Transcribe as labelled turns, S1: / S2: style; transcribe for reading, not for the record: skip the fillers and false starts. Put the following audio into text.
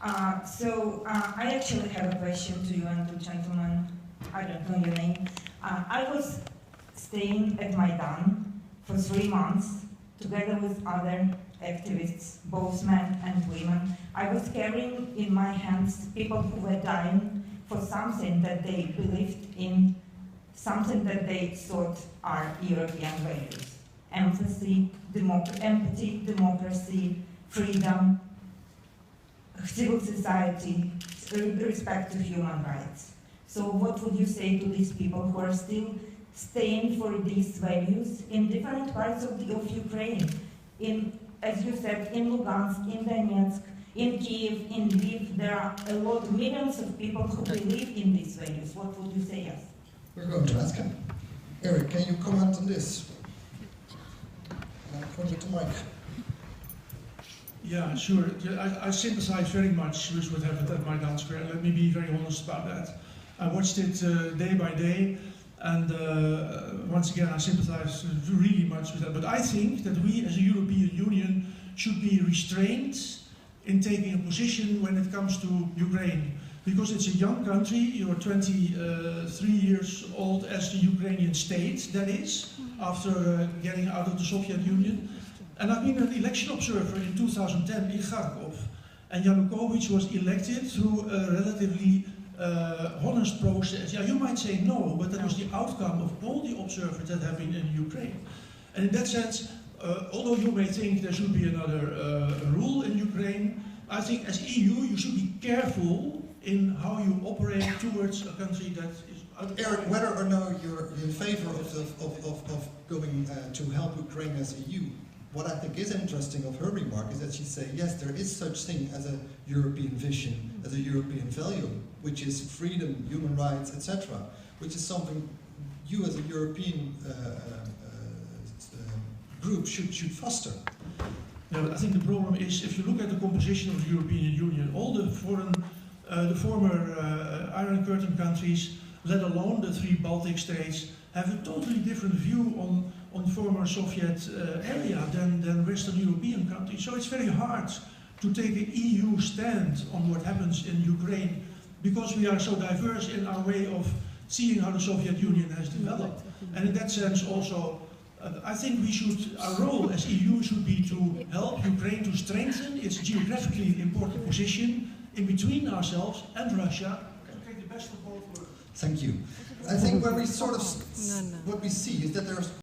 S1: I actually have a question to you and to gentlemen. I don't know your name. I was staying at Maidan for 3 months together with other activists, both men and women. I was carrying in my hands people who were dying for something that they believed in, something that they thought are European values. Empathy, democracy, freedom, civil society, respect to human rights. So what would you say to these people who are still staying for these values in different parts of Ukraine? As you said, in Lugansk, in Donetsk, in Kiev, in Lviv, there are a lot, millions of people who believe in these values. What would you say? Yes.
S2: We're going to ask him. Eric, can you comment on this? Point it to Mike.
S3: Yeah, sure. I sympathize very much with what happened at Maidan Square. Let me be very honest about that. I watched it day by day, and once again, I sympathize really much with that. But I think that we, as a European Union, should be restrained in taking a position when it comes to Ukraine. Because it's a young country, you're 23 years old as the Ukrainian state, that is, after getting out of the Soviet Union. And I've been an election observer in 2010 in Kharkov. And Yanukovych was elected through a relatively honest process. Yeah, you might say no, but that was the outcome of all the observers that have been in Ukraine. And in that sense, although you may think there should be another rule in Ukraine, I think as EU you should be careful in how you operate towards a country that is...
S2: Eric, whether or no you're in favor of going to help Ukraine as EU, what I think is interesting of her remark is that she said, yes, there is such thing as a European vision, as a European value, which is freedom, human rights, etc., which is something you as a European group should foster.
S3: Yeah, but I think the problem is, if you look at the composition of the European Union, all the former Iron Curtain countries, let alone the 3 Baltic states, have a totally different view on former Soviet area than Western European countries. So it's very hard to take an EU stand on what happens in Ukraine, because we are so diverse in our way of seeing how the Soviet Union has developed. And in that sense also, I think our role as EU should be to help Ukraine to strengthen its geographically important position in between ourselves and Russia, to take the best of both worlds.
S2: Thank you. I think where we sort of, what we see is that there's